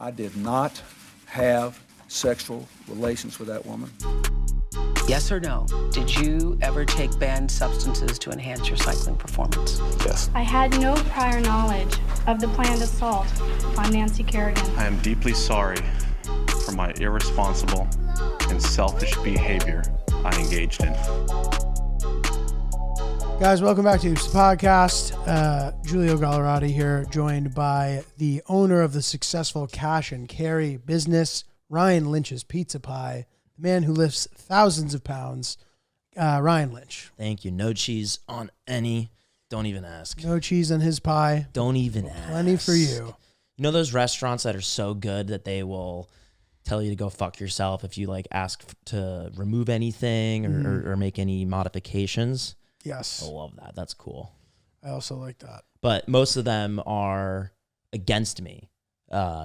I did not have sexual relations with that woman. Yes or no? Did you ever take banned substances to enhance your cycling performance? Yes. I had no prior knowledge of the planned assault on Nancy Kerrigan. I am deeply sorry for my irresponsible and selfish behavior I engaged in. Guys, welcome back to the podcast. Giulio Gallerati here, joined by the owner of the successful cash and carry business, Ryan Lynch's Pizza Pie, the man who lifts thousands of pounds, Ryan Lynch. Thank you. No cheese on any. Don't even ask. No cheese on his pie. Don't even ask. Plenty for you. You know those restaurants that are so good that they will tell you to go fuck yourself if you like ask to remove anything or make any modifications? Yes. I love that. That's cool. I also like that. But most of them are against me,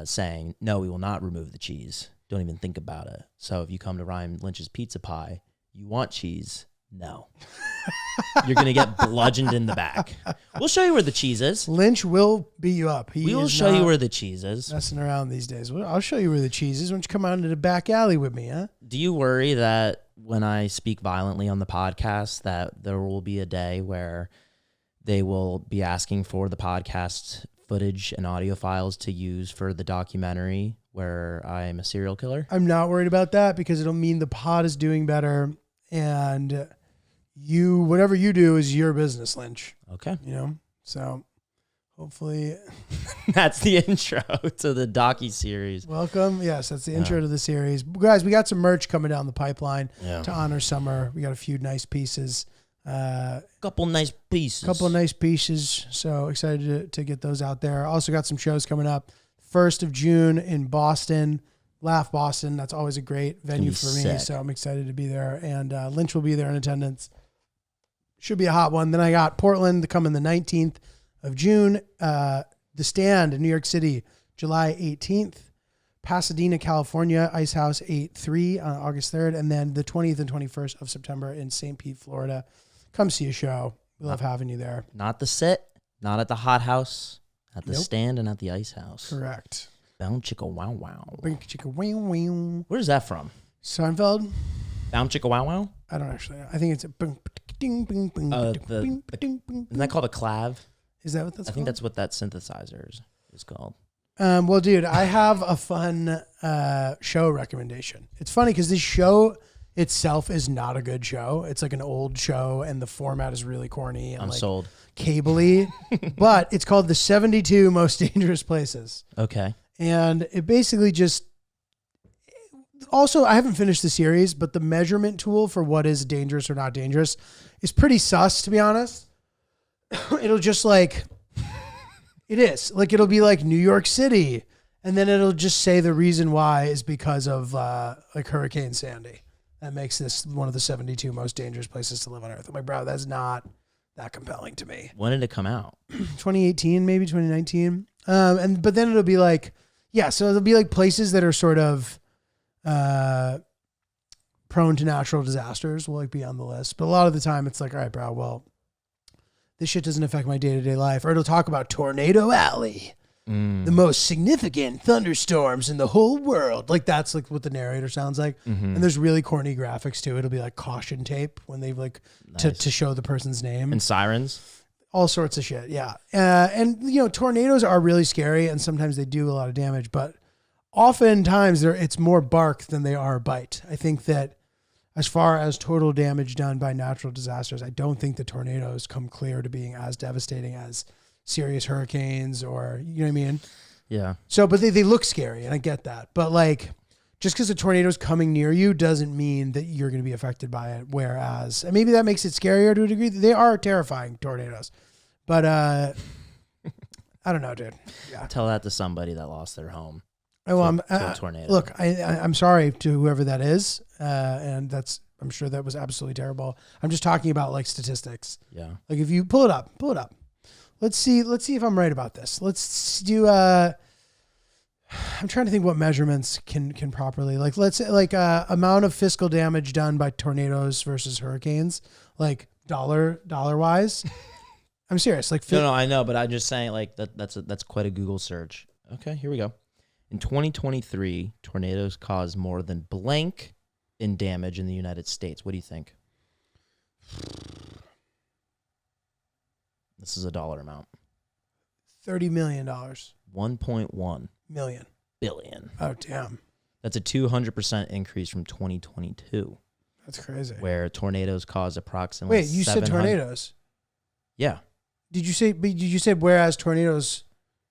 saying, no, we will not remove the cheese. Don't even think about it. So if you come to Ryan Lynch's Pizza Pie, you want cheese? No. You're going to get bludgeoned in the back. We'll show you where the cheese is. Lynch will beat you up. We will show you where the cheese is. Messing around these days. Well, I'll show you where the cheese is. Why don't you come out into the back alley with me, huh? Do you worry that when I speak violently on the podcast that there will be a day where they will be asking for the podcast footage and audio files to use for the documentary where I'm a serial killer? I'm not worried about that because it'll mean the pod is doing better, and whatever you do is your business, Lynch. Okay. You know? So hopefully that's the intro to the docu-series. Welcome. Yes, that's the intro to the series. Guys, we got some merch coming down the pipeline to honor summer. We got a few nice pieces. Couple nice pieces. So excited to get those out there. Also got some shows coming up. 1st of June in Boston. Laugh Boston. That's always a great venue for me. Sick. So I'm excited to be there. And Lynch will be there in attendance. Should be a hot one. Then I got Portland coming the 19th of June. The Stand in New York City, July 18th. Pasadena, California, Ice House 8-3 on August 3rd. And then the 20th and 21st of September in St. Pete, Florida. Come see a show. We love having you there. Not the Sit, not at the Hot House, at the Stand and at the Ice House. Correct. Bound Chicka Wow Wow. Bing chicka wow wow. Where's that from? Seinfeld? Bound Chicka Wow Wow? I don't actually know. I think it's a bing, ding, bing, bing, bing, bing, bing. Isn't that called a clav? Is that what that's I called? think that's what that synthesizer is called. Well, dude, I have a fun show recommendation. It's funny because this show itself is not a good show. It's like an old show, and the format is really corny and I'm like sold. Cable-y. But it's called The 72 Most Dangerous Places. Okay. And it basically just... Also, I haven't finished the series, but the measurement tool for what is dangerous or not dangerous is pretty sus, to be honest. It'll just like... It is. Like, it'll be like New York City, and then it'll just say the reason why is because of like Hurricane Sandy. That makes this one of the 72 most dangerous places to live on Earth. I'm like, bro, that's not that compelling to me. When did it come out? 2018, maybe 2019. But then it'll be like, so it'll be like places that are sort of prone to natural disasters will like be on the list. But a lot of the time it's like, all right, bro, well, this shit doesn't affect my day-to-day life. Or it'll talk about Tornado Alley, the most significant thunderstorms in the whole world. Like, that's like what the narrator sounds like. Mm-hmm. And there's really corny graphics too. It'll be like caution tape when they've like to show the person's name. And sirens? All sorts of shit, yeah. And, you know, tornadoes are really scary, and sometimes they do a lot of damage, but oftentimes it's more bark than they are bite. I think that as far as total damage done by natural disasters, I don't think the tornadoes come clear to being as devastating as serious hurricanes or, you know what I mean? Yeah. So, but they look scary, and I get that. But, like, just because a tornado is coming near you doesn't mean that you're going to be affected by it. Whereas, and maybe that makes it scarier to a degree. They are terrifying, tornadoes. But I don't know, dude. Yeah. Tell that to somebody that lost their home. Oh, to a tornado. Look, I'm sorry to whoever that is, and I'm sure that was absolutely terrible. I'm just talking about like statistics. Yeah. Like if you pull it up. Let's see if I'm right about this. Let's do. I'm trying to think what measurements can properly, like, let's say like amount of fiscal damage done by tornadoes versus hurricanes, like dollar wise. I'm serious. Like no, I know, but I'm just saying like that's quite a Google search. Okay, here we go. In 2023, tornadoes caused more than blank in damage in the United States. What do you think? This is a dollar amount. $30 million. 1.1 Million. billion. Oh, damn. That's a 200% increase from 2022, That's crazy. where tornadoes caused approximately Wait, you said 700 tornadoes. Yeah. Did you say whereas tornadoes,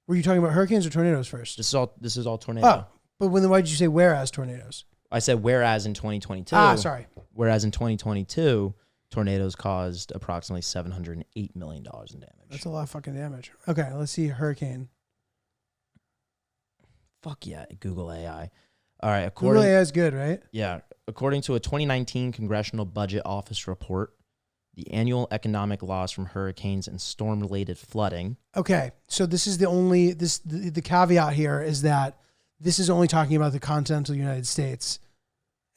were you talking about hurricanes or tornadoes first? This is all tornado. Oh, but why did you say whereas tornadoes? I said whereas in 2022. Sorry. Whereas in 2022, tornadoes caused approximately $708 million in damage. That's a lot of fucking damage. Okay, let's see hurricane. Fuck yeah, Google AI. All right, Google AI is good, right? Yeah, according to a 2019 Congressional Budget Office report, the annual economic loss from hurricanes and storm-related flooding. Okay, so this is the caveat here is that this is only talking about the continental United States,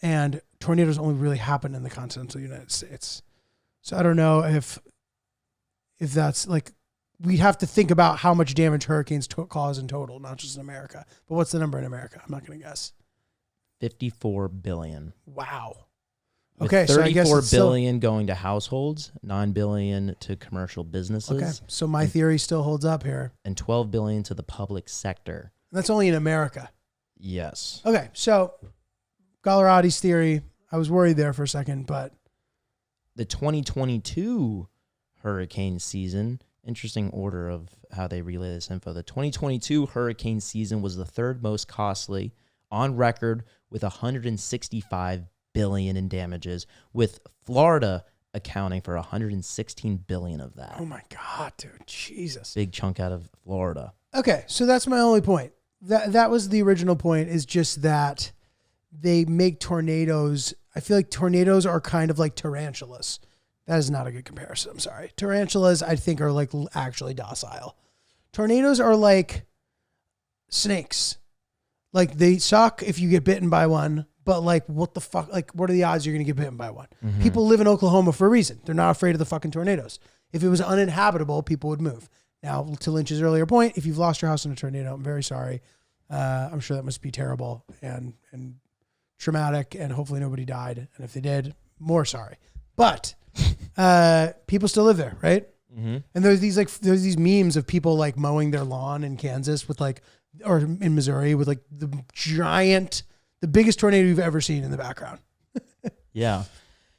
and tornadoes only really happen in the continental United States. So I don't know if that's like, we'd have to think about how much damage hurricanes cause in total, not just in America. But what's the number in America? I'm not going to guess. 54 billion. Wow. With Okay, so I guess 34 it's still, billion going to households, 9 billion to commercial businesses, okay. So my theory still holds up here. and 12 billion to the public sector. That's only in America. Yes. Okay, so Gallerati's theory, I was worried there for a second, but The 2022 hurricane season, interesting order of how they relay this info. The 2022 hurricane season was the third most costly on record with 165 billion in damages, with Florida accounting for 116 billion of that. oh my God, dude, Jesus. Big chunk out of Florida. Okay, so that's my only point. That was the original point, is just that they make tornadoes. I feel like tornadoes are kind of like tarantulas. That is not a good comparison. I'm sorry. Tarantulas, I think, are like actually docile. Tornadoes are like snakes. Like, they suck if you get bitten by one, but like, what the fuck? Like, what are the odds you're going to get bitten by one? Mm-hmm. People live in Oklahoma for a reason. They're not afraid of the fucking tornadoes. If it was uninhabitable, people would move. Now, to Lynch's earlier point, if you've lost your house in a tornado, I'm very sorry. I'm sure that must be terrible and traumatic, and hopefully nobody died. And if they did, more sorry. But people still live there, right? Mm-hmm. And there's these memes of people like mowing their lawn in Kansas with like, or in Missouri with like the biggest tornado you've ever seen in the background. Yeah.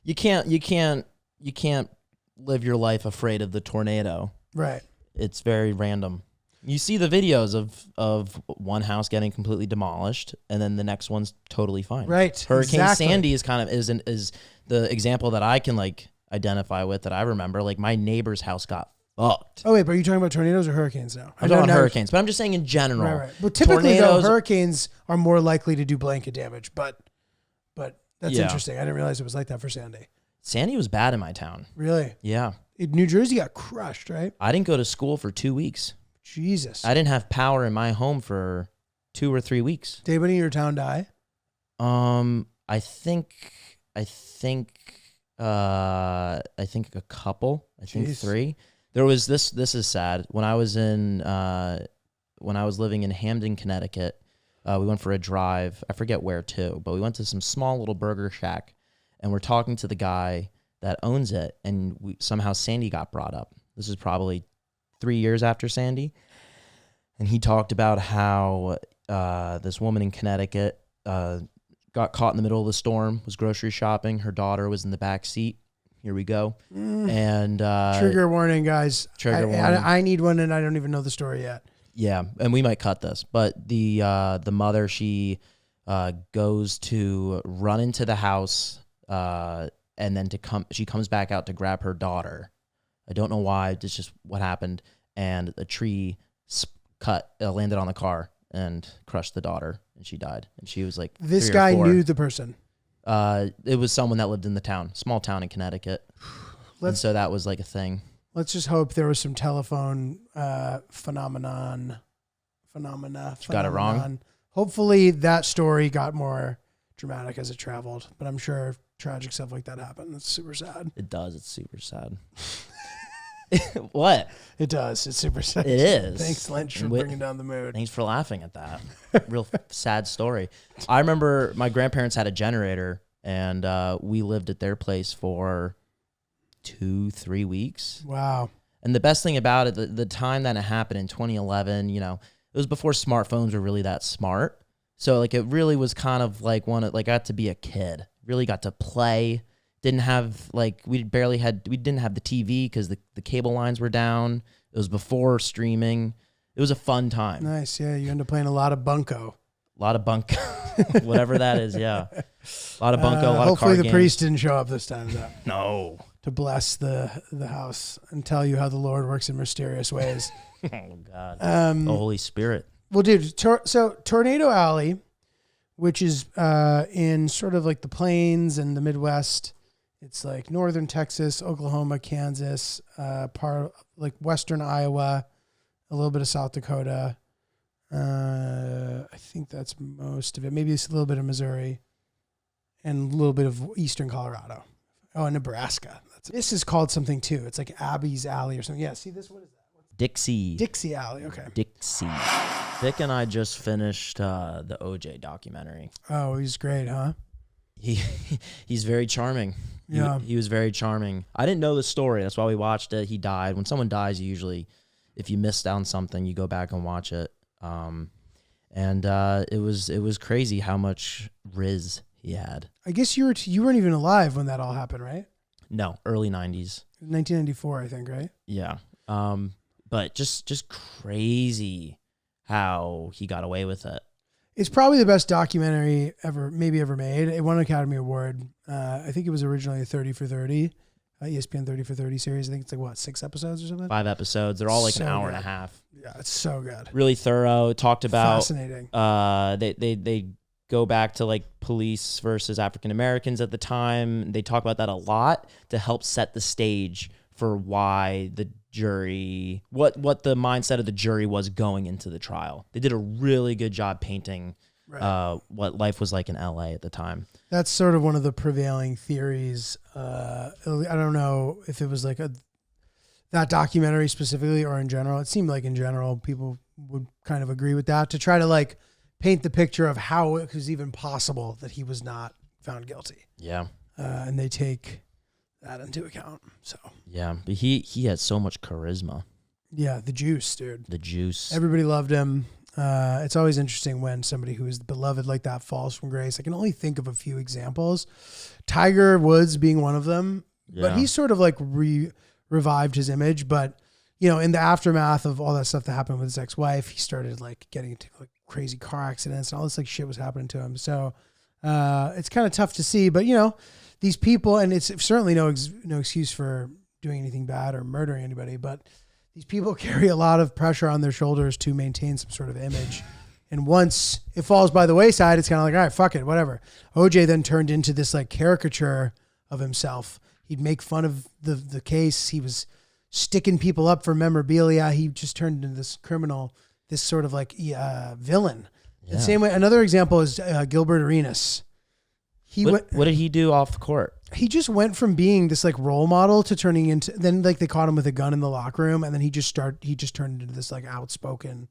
You can't live your life afraid of the tornado. Right. It's very random. You see the videos of one house getting completely demolished, and then the next one's totally fine. Right. Hurricane exactly. Sandy is is the example that I can like identify with, that I remember. Like, my neighbor's house got fucked. Oh wait, but are you talking about tornadoes or hurricanes now? I'm talking about hurricanes, but I'm just saying in general. Right, right. But typically, tornadoes, though, hurricanes are more likely to do blanket damage. But that's Yeah. interesting. I didn't realize it was like that for Sandy. Sandy was bad in my town. Really? Yeah. New Jersey got crushed, right? I didn't go to school for 2 weeks. Jesus. I didn't have power in my home for 2 or 3 weeks. Did anybody in your town die? I think a couple. I think Jeez. 3. There was this is sad. When I was living in Hamden, Connecticut, we went for a drive. I forget where to, but we went to some small little burger shack, and we're talking to the guy that owns it, and somehow Sandy got brought up. This is probably 3 years after Sandy, and he talked about how this woman in Connecticut got caught in the middle of the storm, was grocery shopping. Her daughter was in the back seat. Here we go. And Trigger warning, guys. Trigger warning. I need one, and I don't even know the story yet. Yeah, and we might cut this, but the mother, she goes to run into the house, and then she comes back out to grab her daughter. I don't know why. It's just what happened, and a tree landed on the car and crushed the daughter, and she died. And she was like, This 3 or guy 4. knew the person. It was someone that lived in the town, small town in Connecticut. And so that was like a thing. Let's just hope there was some telephone phenomena. Got it wrong? Hopefully that story got more dramatic as it traveled, but I'm sure tragic stuff like that happened. That's super sad. It does. It's super sad. What? It does. It's super sexy. It is. Thanks, Lynch, for And bringing down the mood. Thanks for laughing at that. Real sad story. I remember my grandparents had a generator, and we lived at their place for 2-3 weeks. Wow. And the best thing about it, the time that it happened in 2011, you know, it was before smartphones were really that smart. So like it really was kind of like I got to be a kid. Really got to play. Didn't have we didn't have the TV because the cable lines were down. It was before streaming. It was a fun time. Nice. Yeah, you end up playing a lot of bunco. A lot of bunko, whatever that is. Yeah, a lot of bunko. A lot of hopefully card the games. priest didn't show up this time, though, No. to bless the house and tell you how the Lord works in mysterious ways. Oh God. The Holy Spirit. Well, dude, so Tornado Alley, which is in sort of like the plains and the Midwest. It's like northern Texas, Oklahoma, Kansas, part like western Iowa, a little bit of South Dakota. I think that's most of it. Maybe it's a little bit of Missouri and a little bit of eastern Colorado. Oh, and Nebraska. This is called something too. It's like Abby's Alley or something. Yeah, see this? What is that? Dixie. Dixie Alley. Okay. Dixie. Vic and I just finished the OJ documentary. Oh, he's great, huh? He's very charming. Yeah. He was very charming. I didn't know the story. That's why we watched it. He died. When someone dies, you usually, if you missed out on something, you go back and watch it. And it was crazy how much Riz he had. I guess you weren't even alive when that all happened, right? No, early 90s. 1994, I think, right? Yeah. But just crazy how he got away with it. It's probably the best documentary ever made. It won an Academy Award. I think it was originally a 30 for 30, ESPN 30 for 30 series. I think it's like 6 episodes or something. 5 episodes. They're all like So an hour good. and a half. Yeah, it's so good. Really thorough. It talked about Fascinating. they go back to like police versus African Americans at the time. They talk about that a lot to help set the stage for why the jury, what the mindset of the jury was going into the trial. They did a really good job painting what life was like in LA at the time. That's sort of one of the prevailing theories. I don't know if it was like that documentary specifically or in general. It seemed like in general people would kind of agree with that, to try to like paint the picture of how it was even possible that he was not found guilty. Yeah. And they take that into account. So Yeah, but he had so much charisma. yeah, the juice, dude. The juice. Everybody loved him. It's always interesting when somebody who is beloved like that falls from grace. I can only think of a few examples. Tiger Woods being one of them, but he sort of like revived his image. But you know, in the aftermath of all that stuff that happened with his ex-wife, he started like getting into like crazy car accidents and all this like shit was happening to him. So it's kind of tough to see. But you know, these people, and it's certainly no excuse for doing anything bad or murdering anybody, but these people carry a lot of pressure on their shoulders to maintain some sort of image. And once it falls by the wayside, it's kind of like, all right, fuck it, whatever. OJ then turned into this like caricature of himself. He'd make fun of the case. He was sticking people up for memorabilia. He just turned into this criminal, this sort of like villain. Yeah. The same way, another example is Gilbert Arenas. What did he do off the court? He just went from being this like role model to turning into, then like they caught him with a gun in the locker room, and then he just turned into this like outspoken,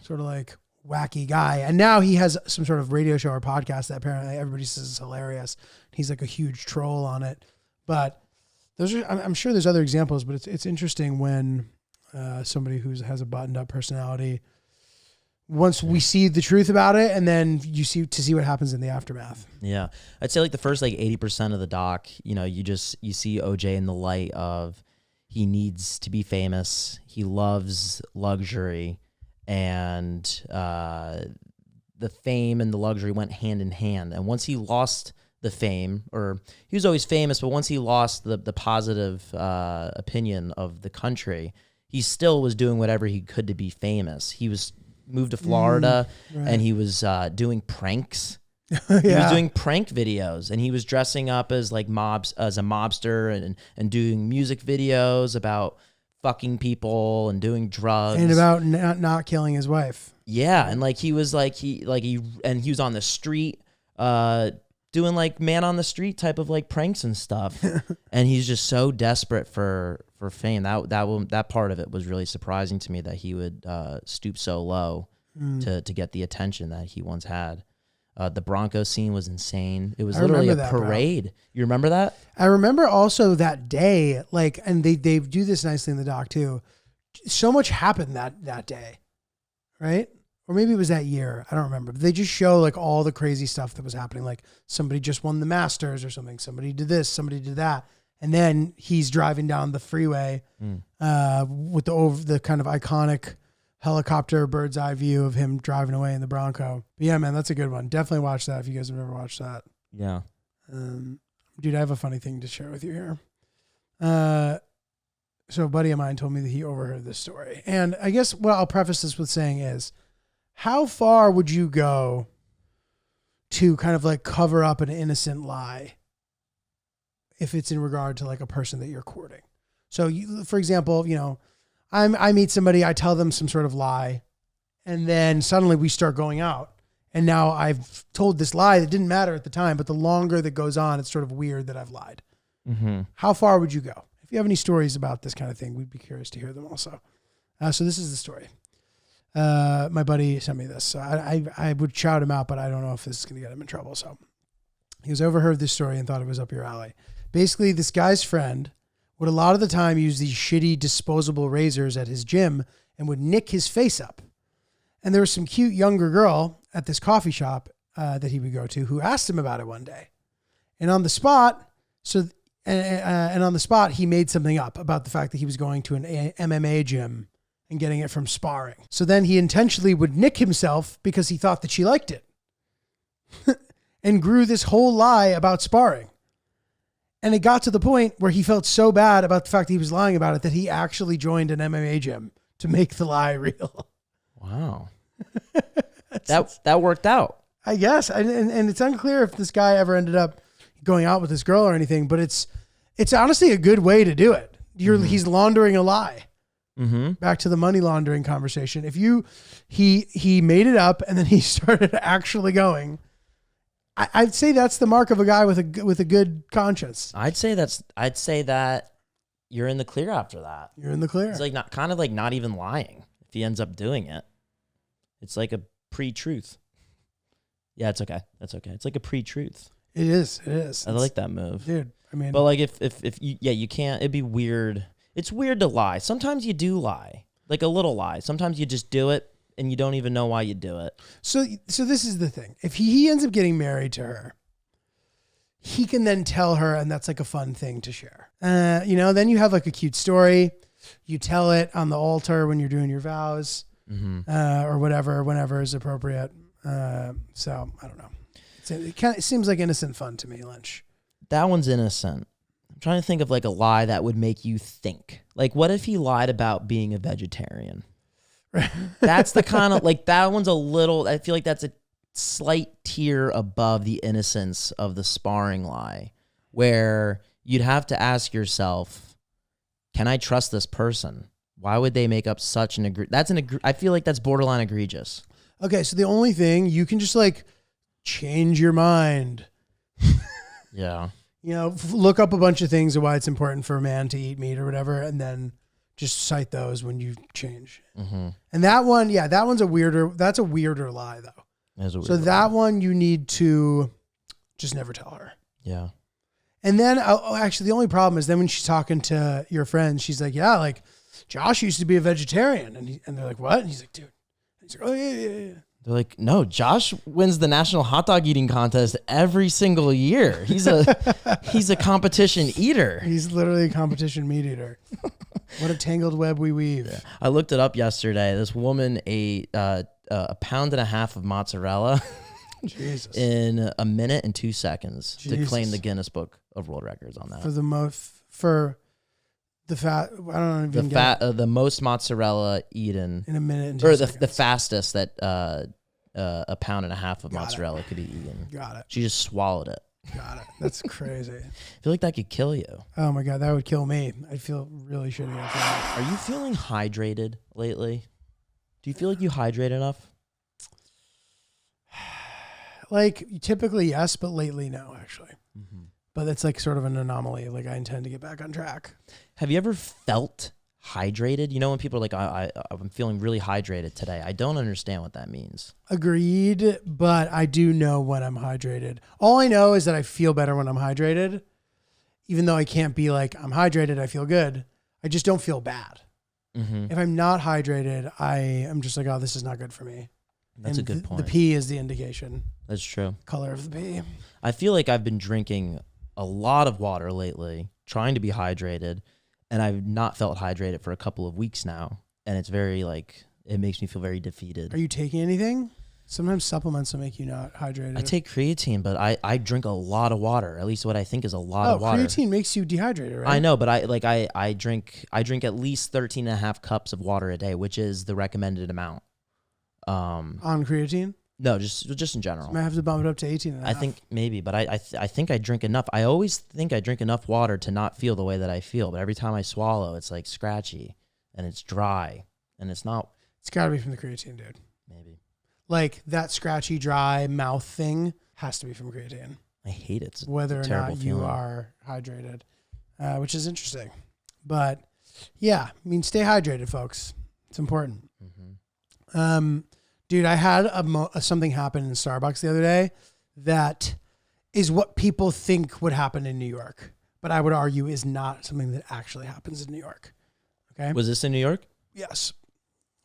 sort of like wacky guy. And now he has some sort of radio show or podcast that apparently everybody says is hilarious. He's like a huge troll on it. But those are, I'm sure there's other examples, but it's interesting when somebody who has a buttoned up personality, once we see the truth about it, and then you see what happens in the aftermath. Yeah. I'd say like the first like 80% of the doc, you know, you see OJ in the light of he needs to be famous. He loves luxury, and the fame and the luxury went hand in hand. And once he lost the fame, or he was always famous, but once he lost the positive opinion of the country, he still was doing whatever he could to be famous. He was moved to Florida, and he was doing pranks. He was doing prank videos, and he was dressing up as like as a mobster, and doing music videos about fucking people and doing drugs and about not killing his wife. Yeah, and like he was he was on the street doing like man on the street type of like pranks and stuff. And he's just so desperate for for fame. That part of it was really surprising to me, that he would stoop so low to get the attention that he once had. The Bronco scene was insane. It was literally a parade. You remember that? I remember also that day, like, and they do this nicely in the doc too. So much happened that day, right? Or maybe it was that year. I don't remember. But they just show like all the crazy stuff that was happening. Like somebody just won the Masters or something. Somebody did this. Somebody did that. And then he's driving down the freeway with the kind of iconic helicopter bird's eye view of him driving away in the Bronco. But yeah, man, that's a good one. Definitely watch that if you guys have never watched that. Yeah. Dude, I have a funny thing to share with you here. So a buddy of mine told me that he overheard this story. And I guess what I'll preface this with saying is, how far would you go to kind of like cover up an innocent lie if it's in regard to like a person that you're courting? So you, for example, you know, I meet somebody, I tell them some sort of lie, and then suddenly we start going out. And now I've told this lie that didn't matter at the time, but the longer that goes on, it's sort of weird that I've lied. Mm-hmm. How far would you go? If you have any stories about this kind of thing, we'd be curious to hear them also. So this is the story. My buddy sent me this. So I would shout him out, but I don't know if this is going to get him in trouble. So he was overheard this story and thought it was up your alley. Basically, this guy's friend would a lot of the time use these shitty disposable razors at his gym and would nick his face up. And there was some cute younger girl at this coffee shop that he would go to who asked him about it one day. And on the spot, he made something up about the fact that he was going to an MMA gym and getting it from sparring. So then he intentionally would nick himself because he thought that she liked it and grew this whole lie about sparring. And it got to the point where he felt so bad about the fact that he was lying about it that he actually joined an MMA gym to make the lie real. Wow. that worked out. I guess. And it's unclear if this guy ever ended up going out with this girl or anything, but it's honestly a good way to do it. He's laundering a lie. Mm-hmm. Back to the money laundering conversation. If he made it up and then he started actually going, I'd say that's the mark of a guy with a good conscience. I'd say that you're in the clear after that. You're in the clear. It's like not even lying if he ends up doing it. It's like a pre-truth. Yeah, it's okay. That's okay. It's like a pre-truth. It is. I like that move, dude. I mean, but like if you can't. It'd be weird. It's weird to lie. Sometimes you do lie, like a little lie. Sometimes you just do it and you don't even know why you do it. So this is the thing. If he ends up getting married to her, he can then tell her, and that's like a fun thing to share. Then you have like a cute story. You tell it on the altar when you're doing your vows, or whatever, whenever is appropriate. So I don't know. It seems like innocent fun to me, Lynch. That one's innocent. I'm trying to think of like a lie that would make you think. Like, what if he lied about being a vegetarian? That's the kind of, like, that one's a little, I feel like that's a slight tier above the innocence of the sparring lie, where you'd have to ask yourself, can I trust this person? Why would they make up such an I feel like that's borderline egregious. Okay, so the only thing, you can just like change your mind. Yeah. Look up a bunch of things of why it's important for a man to eat meat or whatever, and then just cite those when you change. Mm-hmm. And that one, that's a weirder lie though. So that one you need to just never tell her. Yeah. And then actually the only problem is then when she's talking to your friends, she's like, yeah, like Josh used to be a vegetarian. And they're like, what? And he's like, dude. And he's like, oh yeah. They're like, no, Josh wins the national hot dog eating contest every single year. He's a competition eater. He's literally a competition meat eater. What a tangled web we weave. Yeah. I looked it up yesterday. This woman ate a pound and a half of mozzarella Jesus. in a minute and 2 seconds to Jesus. claim the Guinness Book of World Records on that. For the fat, I don't know. The most mozzarella eaten in a minute and 2 seconds. The fastest that a pound and a half of mozzarella could be eaten. Got it. She just swallowed it. Got it. That's crazy. I feel like that could kill you. Oh my God, that would kill me. I'd feel really shitty after that. Are you feeling hydrated lately? Do you feel like you hydrate enough? Like typically yes, but lately no, actually. Mm-hmm. but it's like sort of an anomaly. Like I intend to get back on track. Have you ever felt hydrated? You know, when people are like, I'm feeling really hydrated today. I don't understand what that means. Agreed, but I do know when I'm hydrated. All I know is that I feel better when I'm hydrated, even though I can't be like, I'm hydrated, I feel good. I just don't feel bad. Mm-hmm. If I'm not hydrated, I am just like, oh, this is not good for me. That's And a good point. The pee is the indication. That's true. Color of the pee. I feel like I've been drinking a lot of water lately, trying to be hydrated, and I've not felt hydrated for a couple of weeks now. And it's very it makes me feel very defeated. Are you taking anything? Sometimes supplements will make you not hydrated. I take creatine, but I drink a lot of water, at least what I think is a lot of water. Creatine makes you dehydrated, right? I know, but I drink at least 13 and a half cups of water a day, which is the recommended amount. On creatine? No, just in general. I might have to bump it up to 18 and a I half. think maybe, but I think I drink enough. I always think I drink enough water to not feel the way that I feel, but every time I swallow, it's like scratchy and it's dry and it's not. It's got to be from the creatine, dude. Maybe. Like that scratchy, dry mouth thing has to be from creatine. I hate it. It's Whether a or terrible not you feeling. are hydrated, which is interesting. But yeah, I mean, stay hydrated, folks. It's important. Mm-hmm. Dude, I had something happen in Starbucks the other day that is what people think would happen in New York, but I would argue is not something that actually happens in New York. Okay. Was this in New York? Yes.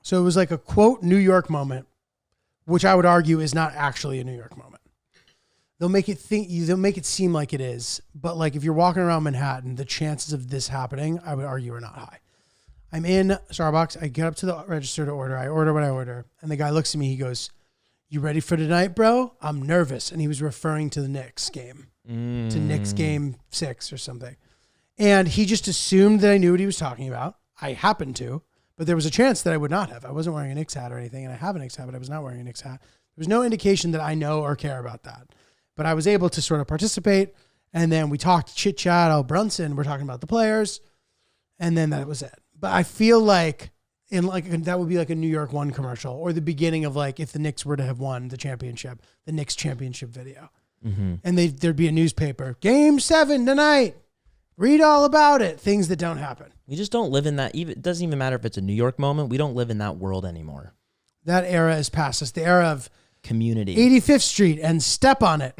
So it was like a quote New York moment, which I would argue is not actually a New York moment. They'll make it seem like it is, but like if you're walking around Manhattan, the chances of this happening, I would argue, are not high. I'm in Starbucks. I get up to the register to order. I order what I order. And the guy looks at me. He goes, "You ready for tonight, bro? I'm nervous." And he was referring to the Knicks game, to Knicks game 6 or something. And he just assumed that I knew what he was talking about. I happened to, but there was a chance that I would not have. I wasn't wearing a Knicks hat or anything. And I have a Knicks hat, but I was not wearing a Knicks hat. There was no indication that I know or care about that. But I was able to sort of participate. And then we talked chit chat. Oh, Brunson, we're talking about the players. And then that was it. But I feel like that would be like a New York One commercial or the beginning of like if the Knicks were to have won the championship, the Knicks championship video. Mm-hmm. And there'd be a newspaper, Game 7 tonight. Read all about it. Things that don't happen. We just don't live in that. It doesn't even matter if it's a New York moment. We don't live in that world anymore. That era is past us. The era of Community. 85th Street and step on it.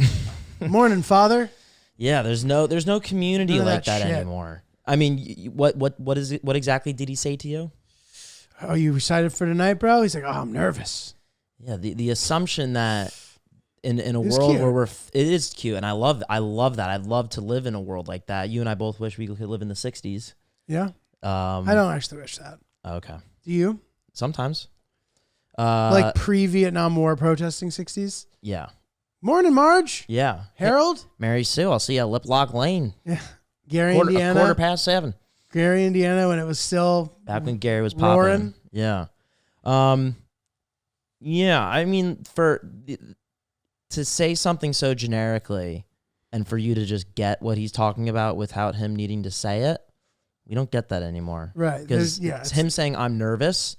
Morning, father. Yeah, there's no community None of like that that shit. anymore. I mean, what is it? What exactly did he say to you? "Oh, you excited for tonight, bro?" He's like, "Oh, I'm nervous." Yeah, the assumption that in a It's world cute. where it is cute, and I love that. I'd love to live in a world like that. You and I both wish we could live in the 60s. Yeah. I don't actually wish that. Okay. Do you? Sometimes. Like pre-Vietnam War protesting 60s? Yeah. Morning, Marge. Yeah. Harold? Mary Sue, I'll see you at Lip Lock Lane. Yeah. Gary, Quarter Indiana. past 7. Gary, Indiana, when it was still Back when Gary was popping. roaring. Yeah. Yeah, I mean, to say something so generically and for you to just get what he's talking about without him needing to say it, we don't get that anymore. Right. Because Yeah, it's him saying, "I'm nervous."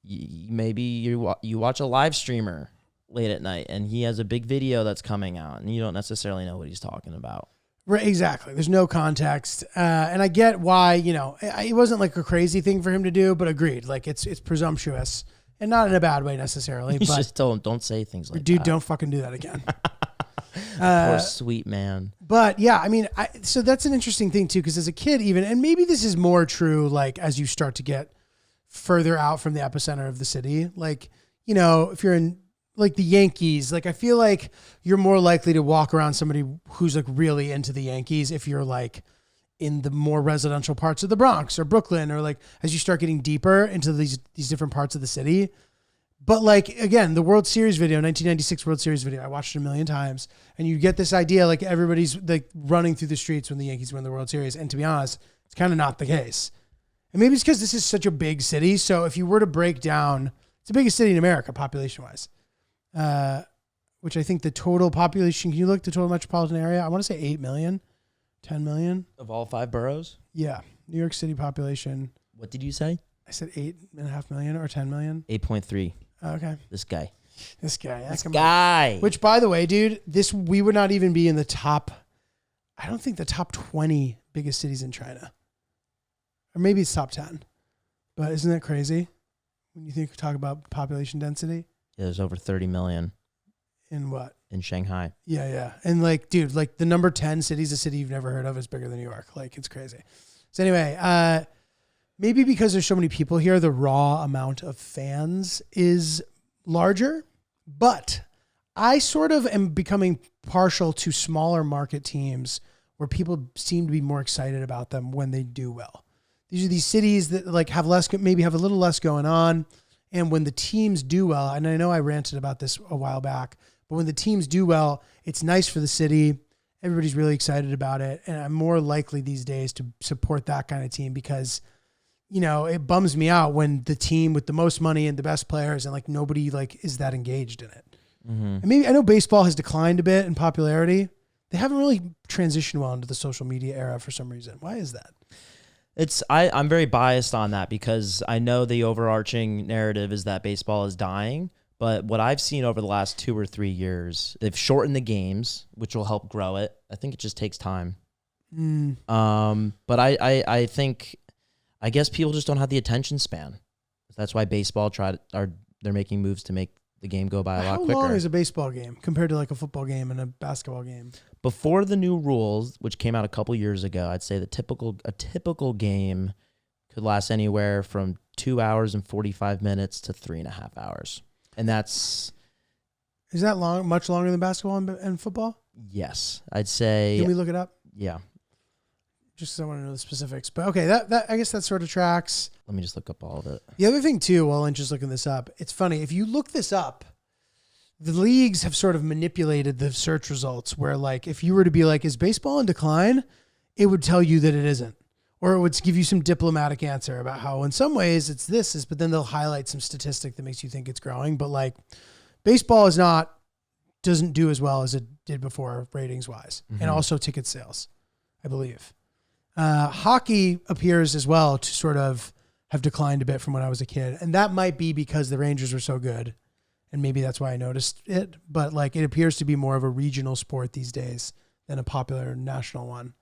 Maybe you watch a live streamer late at night and he has a big video that's coming out and you don't necessarily know what he's talking about. Right, exactly. There's no context. And I get why, it wasn't like a crazy thing for him to do, but agreed. Like it's presumptuous and not in a bad way necessarily. You but just don't say things like dude, that. don't fucking do that again. Poor sweet man. But yeah, I mean, so that's an interesting thing too, because as a kid even, and maybe this is more true, like as you start to get further out from the epicenter of the city, like, if you're in like the Yankees, like I feel like you're more likely to walk around somebody who's like really into the Yankees if you're like in the more residential parts of the Bronx or Brooklyn, or like as you start getting deeper into these different parts of the city. But like, again, the World Series video, 1996 World Series video, I watched it a million times, and you get this idea like everybody's like running through the streets when the Yankees win the World Series. And to be honest, it's kind of not the case. And maybe it's because this is such a big city. So if you were to break down, it's the biggest city in America, population-wise, which I think the total population, can you look at the total metropolitan area? I want to say 8 million, 10 million. Of all 5 boroughs? Yeah. New York City population. What did you say? I said 8.5 million or 10 million. 8.3. Okay. This guy. This guy. This guy. Which, by the way, dude, we would not even be in the top I don't think the top 20 biggest cities in China. Or maybe it's top 10. But isn't that crazy? When you talk about population density? Yeah, there's over 30 million In what? in Shanghai. Yeah. And like, dude, like the number 10 city is a city you've never heard of is bigger than New York. Like, it's crazy. So anyway, maybe because there's so many people here, the raw amount of fans is larger. But I sort of am becoming partial to smaller market teams where people seem to be more excited about them when they do well. These are these cities that like have less, maybe have a little less going on. And when the teams do well, and I know I ranted about this a while back, but when the teams do well, it's nice for the city. Everybody's really excited about it. And I'm more likely these days to support that kind of team because, you know, it bums me out when the team with the most money and the best players and like nobody like is that engaged in it. Mm-hmm. And maybe I know baseball has declined a bit in popularity. They haven't really transitioned well into the social media era for some reason. Why is that? I'm very biased on that because I know the overarching narrative is that baseball is dying. But what I've seen over the last 2 or 3 years, they've shortened the games, which will help grow it. I think it just takes time. But I think, I guess people just don't have the attention span. That's why baseball they're making moves to make the game go by a lot quicker. How long is a baseball game compared to like a football game and a basketball game? Before the new rules, which came out a couple years ago, I'd say a typical game could last anywhere from 2 hours and 45 minutes to 3.5 hours. And Is that long? Much longer than basketball and football? Yes, I'd say. Can we look it up? Yeah. Just because I want to know the specifics. But okay, that I guess that sort of tracks. Let me just look up all of it. The other thing too, while Lynch is looking this up, it's funny. If you look this up, the leagues have sort of manipulated the search results where like, if you were to be like, is baseball in decline? It would tell you that it isn't. Or it would give you some diplomatic answer about how in some ways it's this, but then they'll highlight some statistic that makes you think it's growing. But like baseball doesn't do as well as it did before ratings wise, and also ticket sales, I believe. Hockey appears as well to sort of have declined a bit from when I was a kid. And that might be because the Rangers were so good. And maybe that's why I noticed it. But like it appears to be more of a regional sport these days than a popular national one.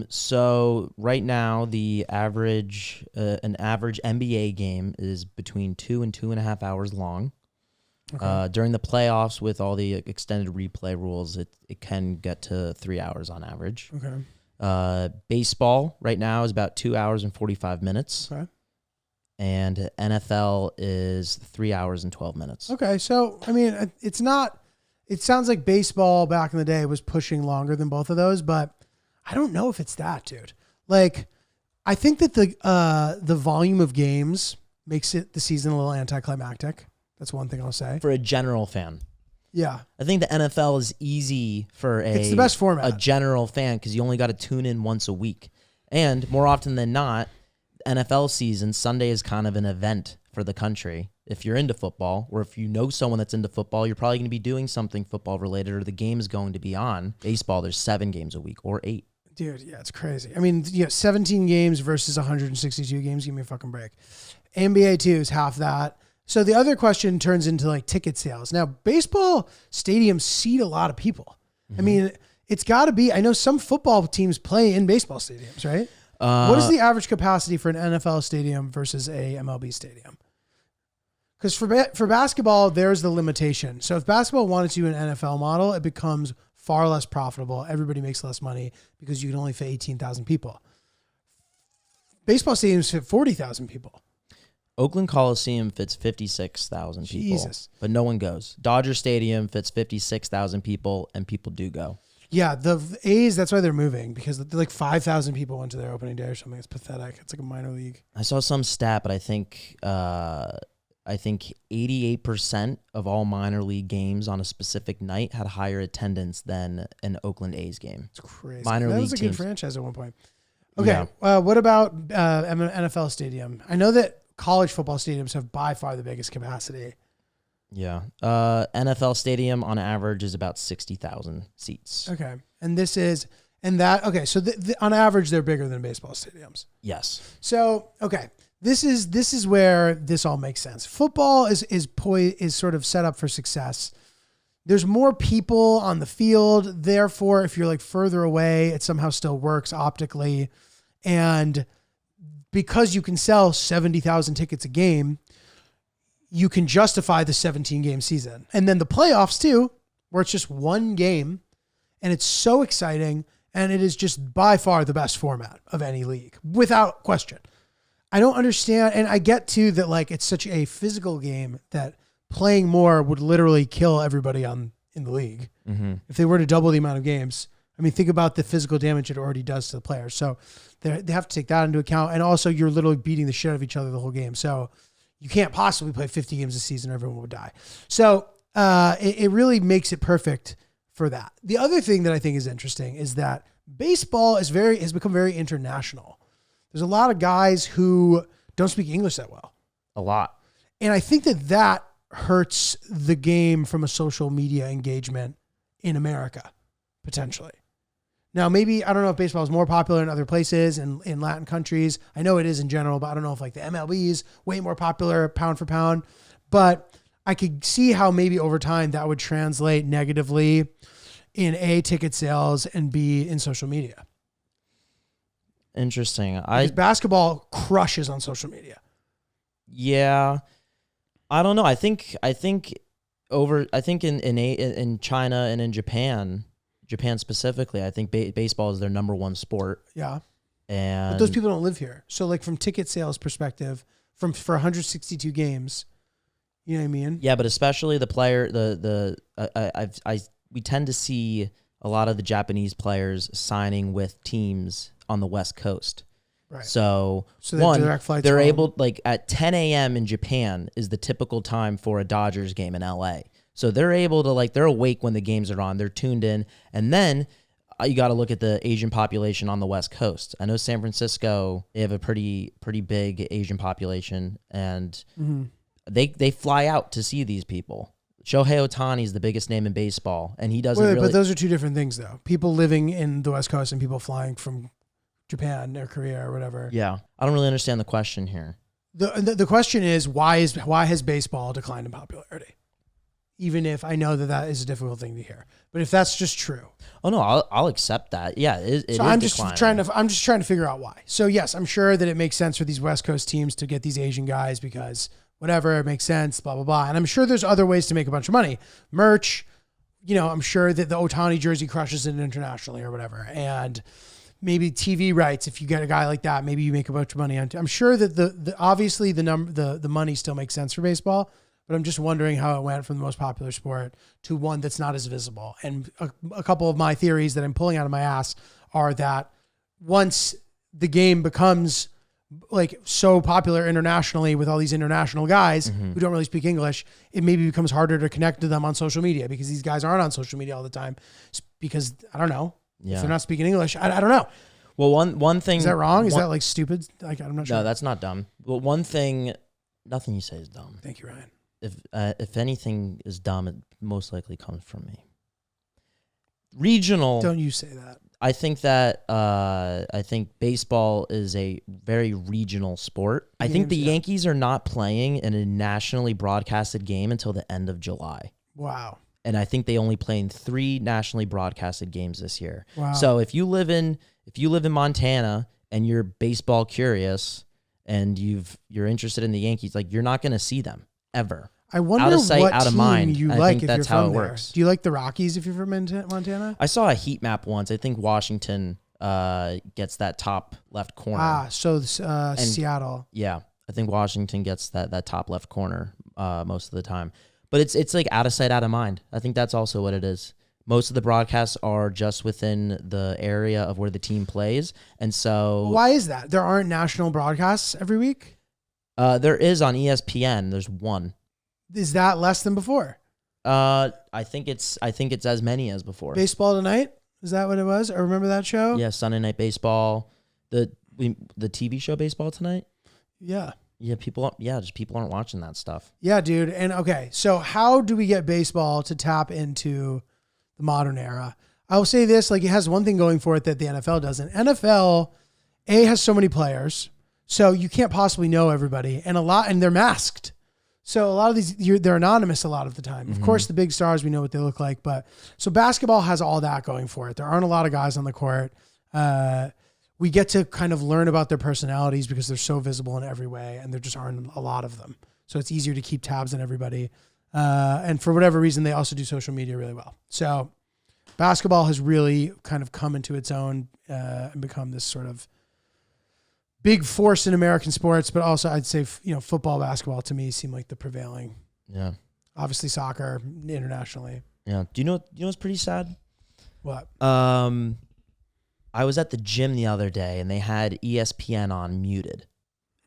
So right now the average an average NBA game is between 2 and 2.5 hours long. Okay. During the playoffs with all the extended replay rules, it can get to 3 hours on average. Okay. Baseball right now is about 2 hours and 45 minutes. Okay. And NFL is 3 hours and 12 minutes. Okay. So, I mean, it sounds like baseball back in the day was pushing longer than both of those, but I don't know if it's that, dude. Like, I think that the volume of games makes the season a little anticlimactic. That's one thing I'll say. For a general fan. Yeah. I think the NFL is easy for it's the best format. A general fan because you only got to tune in once a week. And more often than not, NFL season, Sunday is kind of an event for the country. If you're into football or if you know someone that's into football, you're probably going to be doing something football related or the game is going to be on. Baseball, there's 7 games a week or 8. Dude, yeah, it's crazy. I mean, 17 games versus 162 games. Give me a fucking break. NBA too is half that. So the other question turns into like ticket sales. Now, baseball stadiums seat a lot of people. I mean, it's got to be. I know some football teams play in baseball stadiums, right? What is the average capacity for an NFL stadium versus a MLB stadium? Because for basketball, there's the limitation. So if basketball wanted to do an NFL model, it becomes far less profitable. Everybody makes less money because you can only fit 18,000 people. Baseball stadiums fit 40,000 people. Oakland Coliseum fits 56,000 people. Jesus. But no one goes. Dodger Stadium fits 56,000 people, and people do go. Yeah, the A's, that's why they're moving, because like 5,000 people went to their opening day or something. It's pathetic. It's like a minor league. I saw some stat, but I think 88% of all minor league games on a specific night had higher attendance than an Oakland A's game. It's crazy. Minor that league was a teams. good franchise at one point. Okay, what about NFL stadium? I know that college football stadiums have by far the biggest capacity. Yeah. NFL stadium on average is about 60,000 seats. Okay. So on average, they're bigger than baseball stadiums. Yes. So, okay. This is where this all makes sense. Football is sort of set up for success. there's more people on the field. Therefore, if you're like further away, it somehow still works optically. And because you can sell 70,000 tickets a game, you can justify the 17 game season. And then the playoffs too, where it's just one game and it's so exciting. And it is just by far the best format of any league without question. I don't understand. And I get too that like, it's such a physical game that playing more would literally kill everybody in the league. Mm-hmm. If they were to double the amount of games. I mean, think about the physical damage it already does to the players. So they have to take that into account. And also you're literally beating the shit out of each other the whole game. So you can't possibly play 50 games a season. Everyone would die. So it really makes it perfect for that. The other thing that I think is interesting is that baseball has become very international. There's a lot of guys who don't speak English that well. A lot. And I think that hurts the game from a social media engagement in America, potentially. Now, maybe, I don't know if baseball is more popular in other places and in Latin countries. I know it is in general, but I don't know if like the MLB is way more popular pound for pound. But I could see how maybe over time that would translate negatively in A, ticket sales, and B, in social media. Interesting. Because basketball crushes on social media. Yeah, I don't know. I think in China and in Japan specifically, I think baseball is their number one sport. Yeah. And but those people don't live here. So like from ticket sales perspective, for 162 games, you know what I mean? Yeah, but especially the player, we tend to see a lot of the Japanese players signing with teams on the West Coast. Right. So one, direct flights they're home. able, like at 10 a.m. in Japan is the typical time for a Dodgers game in LA. So they're able to they're awake when the games are on. They're tuned in. And then you got to look at the Asian population on the West Coast. I know San Francisco, they have a pretty big Asian population, and they fly out to see these people. Shohei Ohtani is the biggest name in baseball, and he doesn't really... But those are two different things, though. People living in the West Coast and people flying from Japan or Korea or whatever. Yeah. I don't really understand the question here. The question is, why has baseball declined in popularity? Even if I know that is a difficult thing to hear. But if that's just true. Oh, no, I'll accept that. Yeah, it so is I'm declining. just trying to figure out why. So yes, I'm sure that it makes sense for these West Coast teams to get these Asian guys because whatever, it makes sense, blah, blah, blah. And I'm sure there's other ways to make a bunch of money. Merch, I'm sure that the Ohtani jersey crushes it internationally or whatever. And maybe TV rights, if you get a guy like that, maybe you make a bunch of money on. I'm sure that obviously the money still makes sense for baseball, but I'm just wondering how it went from the most popular sport to one that's not as visible. And a couple of my theories that I'm pulling out of my ass are that once the game becomes like so popular internationally with all these international guys who don't really speak English, it maybe becomes harder to connect to them on social media because these guys aren't on social media all the time because I don't know. Yeah. If they're not speaking English, I don't know. Well, one thing... Is that wrong? Is that like stupid? Like, I'm not sure. No, that's not dumb. Well, one thing... Nothing you say is dumb. Thank you, Ryan. If anything is dumb, it most likely comes from me. Regional... Don't you say that. I think baseball is a very regional sport. I think the Yankees are not playing in a nationally broadcasted game until the end of July. Wow. And I think they only play in 3 nationally broadcasted games this year. Wow. So if you live in Montana and you're baseball curious and you're interested in the Yankees, like you're not going to see them ever. I wonder out of sight, what out of team mind. you I like think if that's you're how from it there. works. Do you like the Rockies if you're from Montana? I saw a heat map once. I think Washington gets that top left corner. So Seattle. Yeah, I think Washington gets that top left corner most of the time. But it's like out of sight, out of mind. I think that's also what it is. Most of the broadcasts are just within the area of where the team plays. And so... Why is that? There aren't national broadcasts every week? There is on ESPN. There's one. Is that less than before? I think it's as many as before. Baseball Tonight? Is that what it was? I remember that show? Yeah, Sunday Night Baseball. The TV show Baseball Tonight? Yeah. Yeah, people aren't watching that stuff. Yeah, dude. And okay, so how do we get baseball to tap into the modern era? I will say this, like it has one thing going for it that the NFL doesn't. NFL, has so many players, so you can't possibly know everybody, and they're masked. So a lot of these, they're anonymous a lot of the time. Of course, the big stars, we know what they look like. But so basketball has all that going for it. There aren't a lot of guys on the court. We get to kind of learn about their personalities because they're so visible in every way, and there just aren't a lot of them. So it's easier to keep tabs on everybody. And for whatever reason, they also do social media really well. So basketball has really kind of come into its own and become this sort of big force in American sports, but also I'd say, football, basketball to me seem like the prevailing. Yeah. Obviously soccer internationally. Yeah. Do you know what's pretty sad? What? I was at the gym the other day and they had ESPN on muted.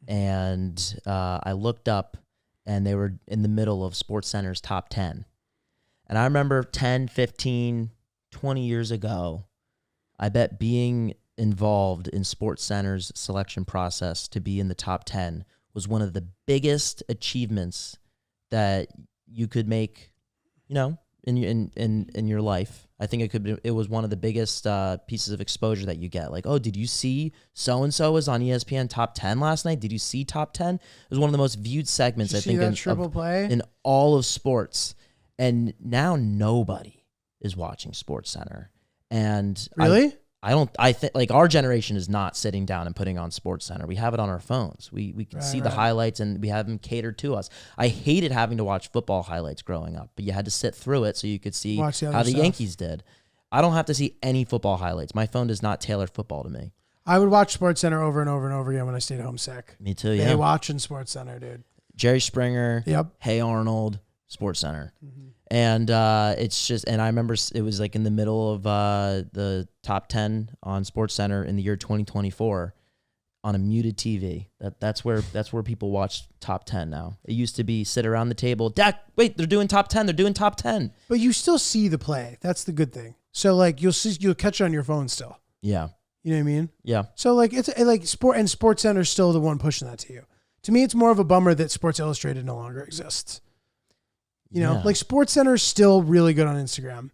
And I looked up and they were in the middle of SportsCenter's top 10. And I remember 10, 15, 20 years ago, I bet being involved in SportsCenter's selection process to be in the top 10 was one of the biggest achievements that you could make, in your life. I think it was one of the biggest pieces of exposure that you get. Like, oh, did you see so-and-so was on ESPN top 10 last night? Did you see top 10? It was one of the most viewed segments, I think, in all of sports. And now nobody is watching SportsCenter. And really? I think like our generation is not sitting down and putting on SportsCenter. We have it on our phones. We can see the highlights and we have them catered to us. I hated having to watch football highlights growing up, but you had to sit through it so you could see how the Yankees did. I don't have to see any football highlights. My phone does not tailor football to me. I would watch SportsCenter over and over and over again when I stayed home sick. Me too, yeah. Watching SportsCenter, dude. Jerry Springer, yep. Hey Arnold, SportsCenter. Mm-hmm. And it's just, and I remember it was like in the middle of the top 10 on SportsCenter in the year 2024 on a muted TV. That's where people watch top 10 now. It used to be sit around the table. Dak, wait, they're doing top 10. They're doing top 10. But you still see the play. That's the good thing. So like you'll catch it on your phone still. Yeah. You know what I mean? Yeah. So like it's like SportsCenter's still the one pushing that to you. To me, it's more of a bummer that Sports Illustrated no longer exists. Like SportsCenter is still really good on Instagram.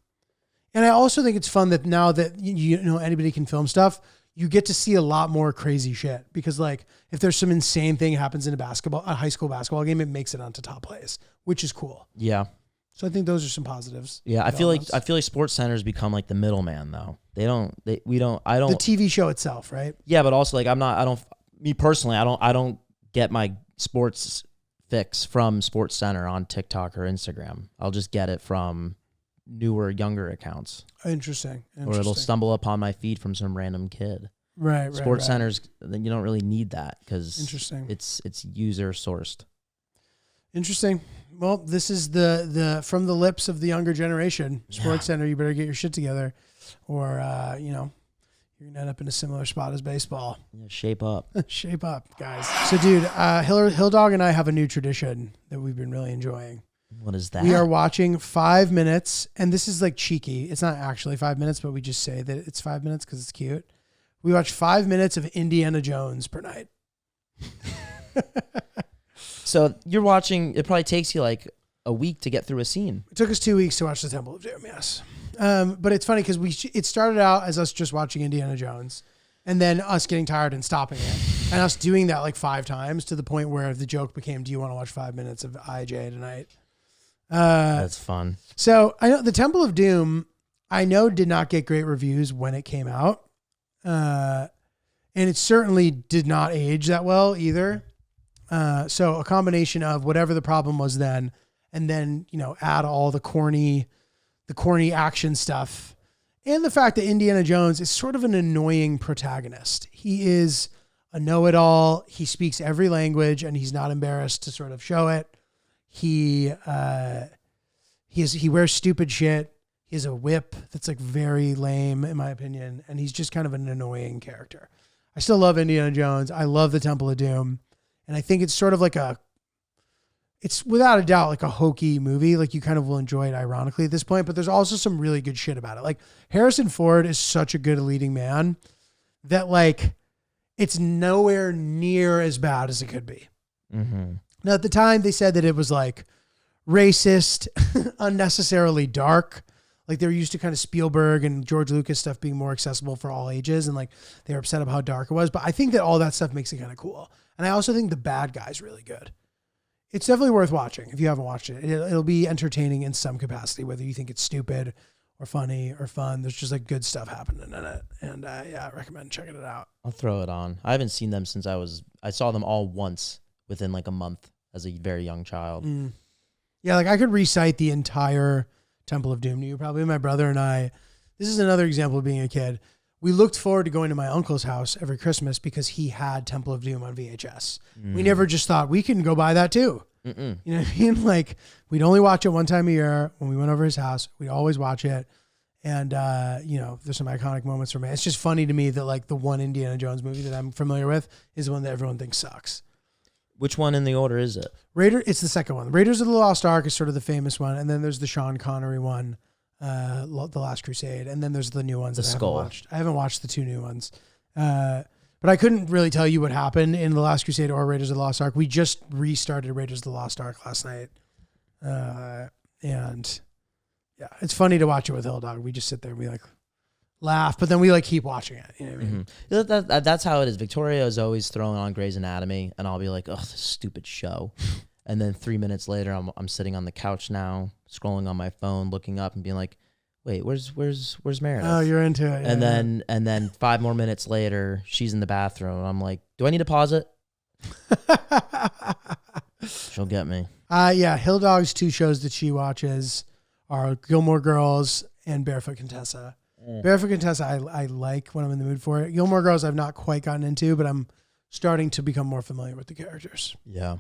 And I also think it's fun that now that anybody can film stuff, you get to see a lot more crazy shit because like if there's some insane thing happens in a high school basketball game, it makes it onto top plays, which is cool. Yeah. So I think those are some positives. Yeah, I feel like SportsCenter's become like the middleman though. I don't the TV show itself, right? Yeah, but also like me personally, I don't get my sports fix from SportsCenter on TikTok or Instagram. I'll just get it from newer, younger accounts. Interesting. Or it'll stumble upon my feed from some random kid. Right. SportsCenter's, then you don't really need that because it's user sourced. Interesting. Well, this is the from the lips of the younger generation. SportsCenter, you better get your shit together, or you're gonna end up in a similar spot as baseball. Yeah, shape up. Shape up, guys. So, dude, Hill Dog and I have a new tradition that we've been really enjoying. What is that? We are watching 5 minutes, and this is like cheeky. It's not actually 5 minutes, but we just say that it's 5 minutes because it's cute. We watch 5 minutes of Indiana Jones per night. So you're watching, it probably takes you like a week to get through a scene. It took us 2 weeks to watch the Temple of Doom, yes. But it's funny because it started out as us just watching Indiana Jones and then us getting tired and stopping it and us doing that like 5 times to the point where the joke became, do you want to watch 5 minutes of IJ tonight? That's fun. So I know the Temple of Doom, did not get great reviews when it came out. And it certainly did not age that well either. So a combination of whatever the problem was then, and then, add all the corny action stuff and the fact that Indiana Jones is sort of an annoying protagonist. He is a know-it-all. He speaks every language and he's not embarrassed to sort of show it. He wears stupid shit. He has a whip that's like very lame in my opinion. And he's just kind of an annoying character. I still love Indiana Jones. I love the Temple of Doom. And I think it's sort of like it's without a doubt like a hokey movie. Like you kind of will enjoy it ironically at this point, but there's also some really good shit about it. Like Harrison Ford is such a good leading man that like it's nowhere near as bad as it could be. Mm-hmm. Now at the time they said that it was like racist, unnecessarily dark. Like they were used to kind of Spielberg and George Lucas stuff being more accessible for all ages. And like they were upset about how dark it was. But I think that all that stuff makes it kind of cool. And I also think the bad guy's really good. It's definitely worth watching if you haven't watched it. It'll be entertaining in some capacity, whether you think it's stupid or funny or fun. There's just like good stuff happening in it. And yeah, I recommend checking it out. I'll throw it on. I haven't seen them since I saw them all once within like a month as a very young child. Yeah, like I could recite the entire Temple of Doom to you. Probably my brother and I. This is another example of being a kid. We looked forward to going to my uncle's house every Christmas because he had Temple of Doom on VHS. We never just thought we can go buy that too. You know what I mean? Like we'd only watch it one time a year when we went over his house. We'd always watch it. And, you know, there's some iconic moments for me. It's just funny to me that like the one Indiana Jones movie that I'm familiar with is the one that everyone thinks sucks. Which one in the order is it? It's the second one. Raiders of the Lost Ark is sort of the famous one. And then there's the Sean Connery one. The Last Crusade, and then there's the new ones that I haven't watched. I haven't watched the two new ones, but I couldn't really tell you what happened in The Last Crusade or Raiders of the Lost Ark. We just restarted Raiders of the Lost Ark last night, and yeah, it's funny to watch it with Hill Dog. We just sit there and we like laugh, but then we like keep watching it. You know what I mean? That's how it is. Victoria is always throwing on Grey's Anatomy, and I'll be like, "Oh, this stupid show." And then 3 minutes later, I'm sitting on the couch now, scrolling on my phone, looking up and being like, "Wait, where's Meredith?" Oh, you're into it. Yeah. And then 5 more minutes later, she's in the bathroom. And I'm like, "Do I need to pause it?" She'll get me. Yeah, Hill Dog's two shows that she watches are Gilmore Girls and Barefoot Contessa. Barefoot Contessa, I like when I'm in the mood for it. Gilmore Girls, I've not quite gotten into, but I'm starting to become more familiar with the characters. Yeah.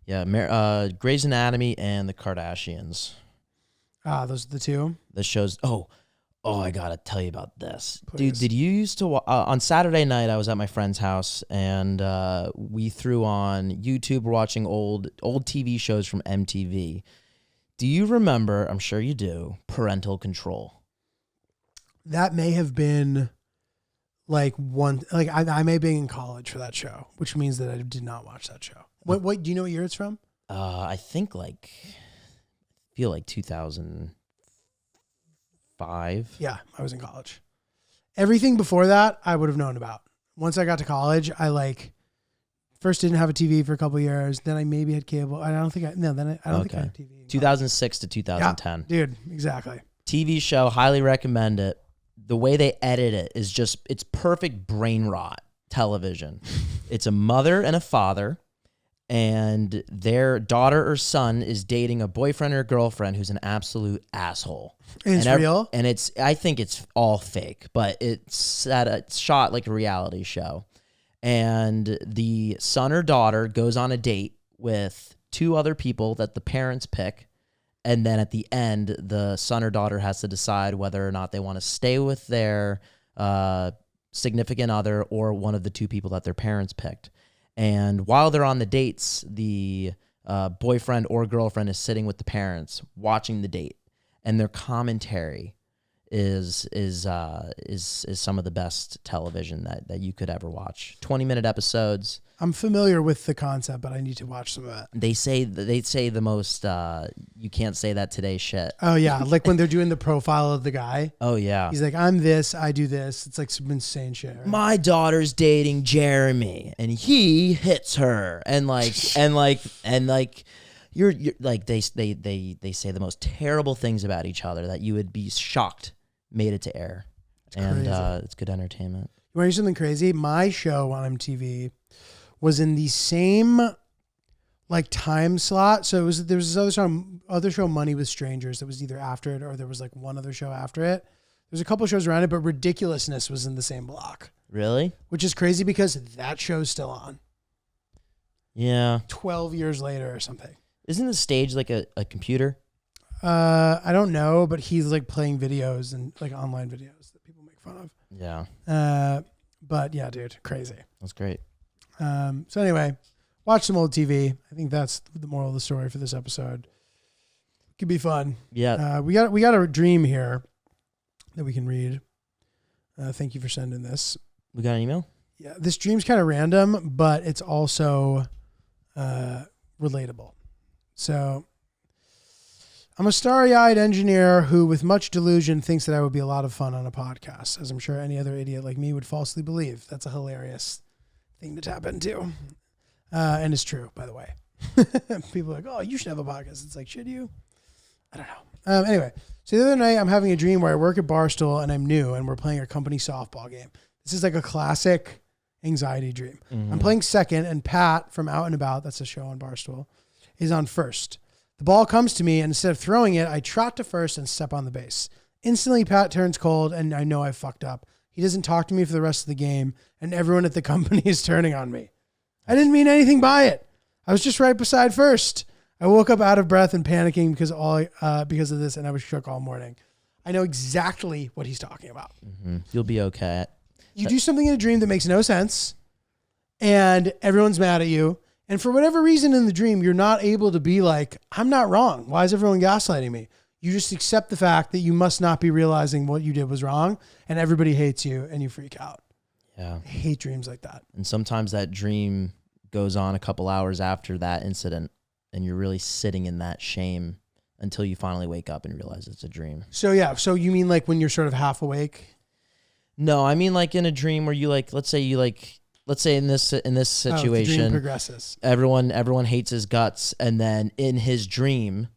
Yeah, Grey's Anatomy and the Kardashians. Those are the two. The shows. Oh, I gotta tell you about this, Please. dude. Did you used to on Saturday night? I was at my friend's house and we threw on YouTube. We're watching old TV shows from MTV. Do you remember? I'm sure you do. Parental Control. That may have been like I may have been in college for that show, which means that I did not watch that show. What do you know what year it's from? I think I feel like 2005. Yeah, I was in college. Everything before that, I would have known about. Once I got to college, I first didn't have a TV for a couple of years. Then I maybe had cable. I don't think I think I had TV. 2006 to 2010. Yeah, dude, exactly. TV show, highly recommend it. The way they edit it is it's perfect brain rot television. It's a mother and a father, and their daughter or son is dating a boyfriend or girlfriend who's an absolute asshole. And it's real? And I think it's all fake, but it's shot like a reality show. And the son or daughter goes on a date with two other people that the parents pick. And then at the end, the son or daughter has to decide whether or not they want to stay with their significant other or one of the two people that their parents picked. And while they're on the dates, the boyfriend or girlfriend is sitting with the parents watching the date, and their commentary is some of the best television that you could ever watch. 20-minute episodes. I'm familiar with the concept, but I need to watch some of that. They say the most you can't say that today shit. Oh yeah, like when they're doing the profile of the guy. Oh yeah. He's like, I'm this, I do this. It's like some insane shit. Right? My daughter's dating Jeremy and he hits her and you're like they say the most terrible things about each other that you would be shocked made it to air. And it's good entertainment. You want to hear something crazy? My show on MTV was in the same like time slot. So there was this other show, Money with Strangers, that was either after it or there was like one other show after it. There's a couple shows around it, but Ridiculousness was in the same block. Really? Which is crazy because that show's still on. Yeah. 12 years later or something. Isn't the stage like a computer? I don't know, but he's like playing videos and like online videos that people make fun of. Yeah. But yeah, dude, crazy. That's great. So anyway, watch some old TV. I think that's the moral of the story for this episode. It could be fun. Yeah. We got a dream here that we can read. Thank you for sending this. We got an email? Yeah, this dream's kind of random, but it's also relatable. So, I'm a starry-eyed engineer who, with much delusion, thinks that I would be a lot of fun on a podcast, as I'm sure any other idiot like me would falsely believe. That's a hilarious thing to tap into. And it's true, by the way. People are like, oh, you should have a podcast. It's like, should you? I don't know. Anyway, so the other night I'm having a dream where I work at Barstool and I'm new and we're playing a company softball game. This is like a classic anxiety dream. I'm playing second and Pat from Out and About, that's a show on Barstool, is on first. The ball comes to me and instead of throwing it, I trot to first and step on the base. Instantly, Pat turns cold and I know I fucked up. He doesn't talk to me for the rest of the game and everyone at the company is turning on me. I didn't mean anything by it. I was just right beside first. I woke up out of breath and panicking because of this, and I was shook all morning. I know exactly what he's talking about. You'll be okay. You do something in a dream that makes no sense, and everyone's mad at you. And for whatever reason in the dream, you're not able to be like, I'm not wrong. Why is everyone gaslighting me? You just accept the fact that you must not be realizing what you did was wrong, and everybody hates you, and you freak out. Yeah. I hate dreams like that. And sometimes that dream goes on a couple hours after that incident, and you're really sitting in that shame until you finally wake up and realize it's a dream. So yeah, so you mean like when you're sort of half awake? No, I mean like in a dream where you like, let's say in this The situation, dream progresses. everyone hates his guts, and then in his dream,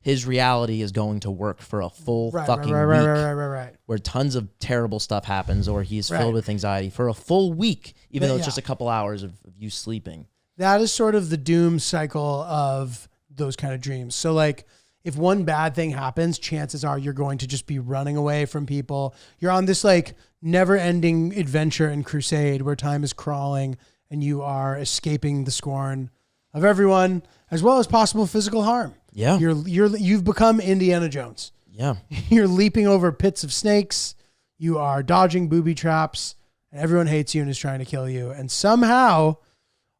his reality is going to work for a full fucking week, Right. where tons of terrible stuff happens, or he's Right. filled with anxiety for a full week, even though it's Yeah. just a couple hours of you sleeping. That is sort of the doom cycle of those kind of dreams. So like if one bad thing happens, chances are you're going to just be running away from people. You're on this like never ending adventure and crusade where time is crawling and you are escaping the scorn of everyone as well as possible physical harm. Yeah. You've become Indiana Jones. Yeah. You're leaping over pits of snakes. You are dodging booby traps and everyone hates you and is trying to kill you. And somehow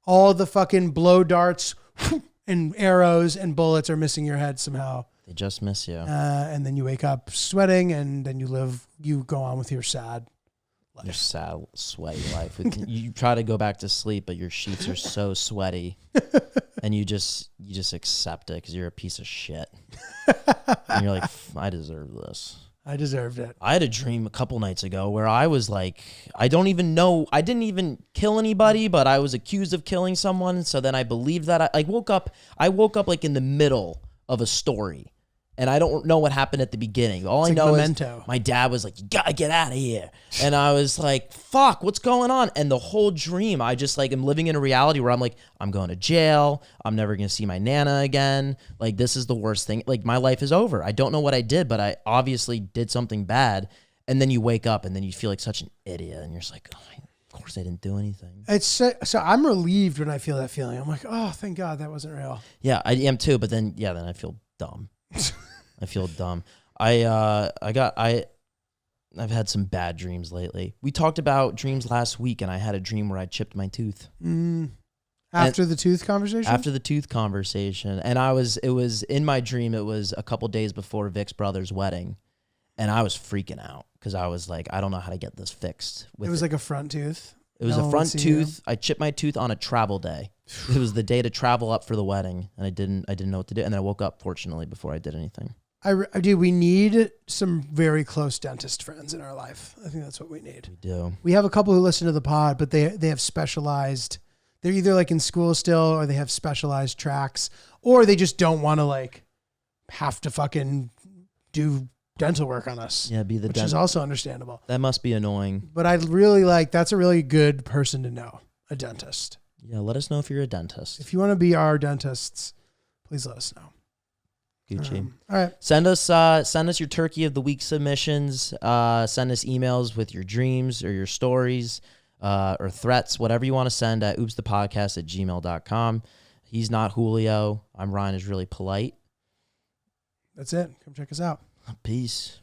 all the fucking blow darts and arrows and bullets are missing your head somehow. They just miss you. And then you wake up sweating and then you go on with your sad life. Your sad, sweaty life. You try to go back to sleep, but your sheets are so sweaty, and you just accept it because you're a piece of shit. And you're like, I deserve this. I deserved it. I had a dream a couple nights ago where I was like, I didn't even kill anybody, but I was accused of killing someone. So then I believed that I woke up like in the middle of a story. And I don't know what happened at the beginning. All I know is my dad was like, you gotta get out of here. And I was like, fuck, what's going on? And the whole dream, I just like am living in a reality where I'm like, I'm going to jail. I'm never going to see my Nana again. Like, this is the worst thing. Like, my life is over. I don't know what I did, but I obviously did something bad. And then you wake up and then you feel like such an idiot. And you're just like, oh, of course I didn't do anything. It's so I'm relieved when I feel that feeling. I'm like, oh, thank God that wasn't real. Yeah, I am too. But then I feel dumb. I feel dumb. I've had some bad dreams lately. We talked about dreams last week, and I had a dream where I chipped my tooth. After the tooth conversation? After the tooth conversation. And it was in my dream, it was a couple days before Vic's brother's wedding. And I was freaking out because I was like, I don't know how to get this fixed. It was like a front tooth. It was a front tooth. I chipped my tooth on a travel day. It was the day to travel up for the wedding, and I didn't know what to do. And then I woke up, fortunately, before I did anything. We need some very close dentist friends in our life. I think that's what we need. We do. We have a couple who listen to the pod, but they have specialized. They're either like in school still, or they have specialized tracks, or they just don't want to like have to fucking do dental work on us. Yeah, which is also understandable. That must be annoying. But I really that's a really good person to know, a dentist. Yeah, let us know if you're a dentist. If you want to be our dentists, please let us know. Gucci. All right. Send us your Turkey of the Week submissions. Send us emails with your dreams or your stories or threats, whatever you want to send at oopsthepodcast@gmail.com. He's not Julio. I'm Ryan is really polite. That's it. Come check us out. Peace.